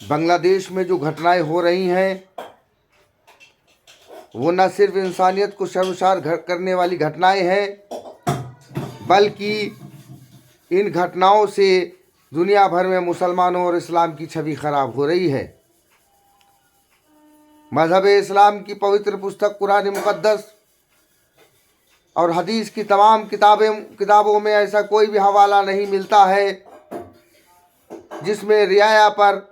बांग्लादेश में जो घटनाएं हो रही हैं वो न सिर्फ इंसानियत को शर्मसार करने वाली घटनाएं हैं, बल्कि इन घटनाओं से दुनिया भर में मुसलमानों और इस्लाम की छवि खराब हो रही है। मज़हब इस्लाम की पवित्र पुस्तक कुरान मुक़द्दस और हदीस की तमाम किताबों में ऐसा कोई भी हवाला नहीं मिलता है जिसमें रियाया पर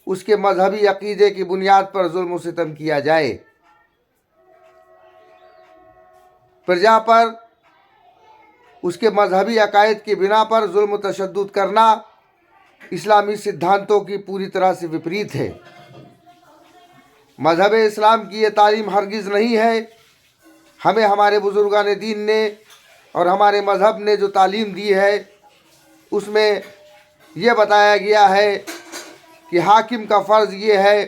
उसके मजहबी अकीदे की बुनियाद पर जुल्म सितम किया जाए। प्रजा पर उसके मजहबी अकायद की बिना पर जुल्म तशद्दुद करना इस्लामी सिद्धांतों की पूरी तरह से विपरीत है। मज़हब इस्लाम की ये तालीम हरगिज़ नहीं है। हमें हमारे बुजुर्गान दीन ने और हमारे मज़हब ने जो तालीम दी है उसमें यह बताया गया है कि हाकिम का फ़र्ज़ ये है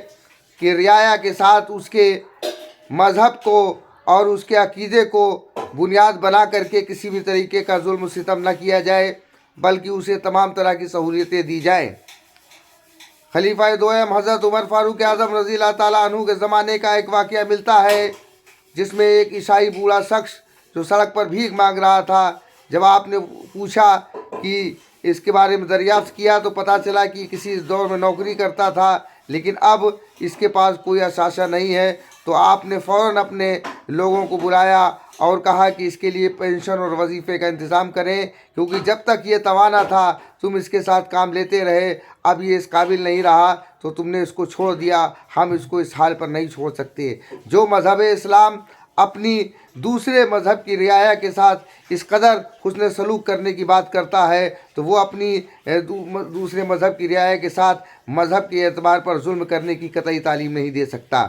कि रियाया के साथ उसके मज़हब को और उसके अकीदे को बुनियाद बना करके किसी भी तरीके का जुल्म सितम न किया जाए, बल्कि उसे तमाम तरह की सहूलियतें दी जाएं। खलीफा दोयम हज़रत उमर फ़ारूक आज़म रज़ी अल्लाह ताला अन्हु के ज़माने का एक वाक़या मिलता है जिसमें एक ईसाई बूढ़ा शख्स जो सड़क पर भीख मांग रहा था, जब आपने पूछा कि इसके बारे में दरियाफ्त किया तो पता चला कि किसी दौर में नौकरी करता था, लेकिन अब इसके पास कोई अशाशा नहीं है। तो आपने फ़ौरन अपने लोगों को बुलाया और कहा कि इसके लिए पेंशन और वजीफ़े का इंतज़ाम करें, क्योंकि जब तक ये तवाना था तुम इसके साथ काम लेते रहे, अब ये इस काबिल नहीं रहा तो तुमने इसको छोड़ दिया। हम इसको इस हाल पर नहीं छोड़ सकते। जो मज़हब इस्लाम अपनी दूसरे मज़हब की रियाया के साथ इस कदर हुस्न सलूक करने की बात करता है तो वो अपनी दूसरे मज़हब की रियाया के साथ मज़हब के एतबार पर जुल्म करने की कतई तालीम नहीं दे सकता।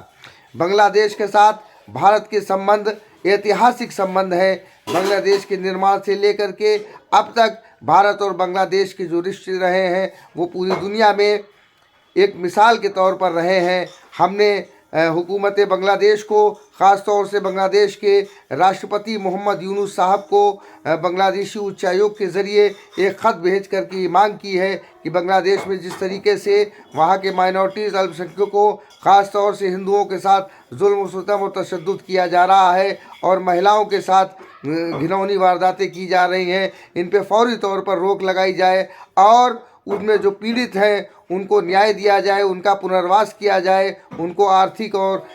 बांग्लादेश के साथ भारत के संबंध ऐतिहासिक संबंध है। बांग्लादेश के निर्माण से लेकर के अब तक भारत और बांग्लादेश के जो रिश्ते रहे हैं वो पूरी दुनिया में एक मिसाल के तौर पर रहे हैं। हमने हुकूमत बांग्लादेश को, ख़ास तौर से बांग्लादेश के राष्ट्रपति मोहम्मद यूनुस साहब को बांग्लादेशी उच्चायोग के ज़रिए एक ख़त भेज कर के मांग की है कि बांग्लादेश में जिस तरीके से वहाँ के माइनॉरिटीज़, अल्पसंख्यकों, ख़ास तौर से हिंदुओं के साथ जुल्म सितम और तशद्दुद किया जा रहा है और महिलाओं के साथ घिनौनी वारदातें की जा रही हैं, इन पर फौरी तौर पर रोक लगाई जाए और उनमें जो पीड़ित हैं उनको न्याय दिया जाए, उनका पुनर्वास किया जाए, उनको आर्थिक और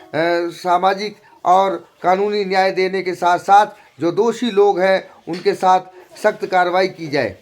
सामाजिक और कानूनी न्याय देने के साथ साथ जो दोषी लोग हैं उनके साथ सख्त कार्रवाई की जाए।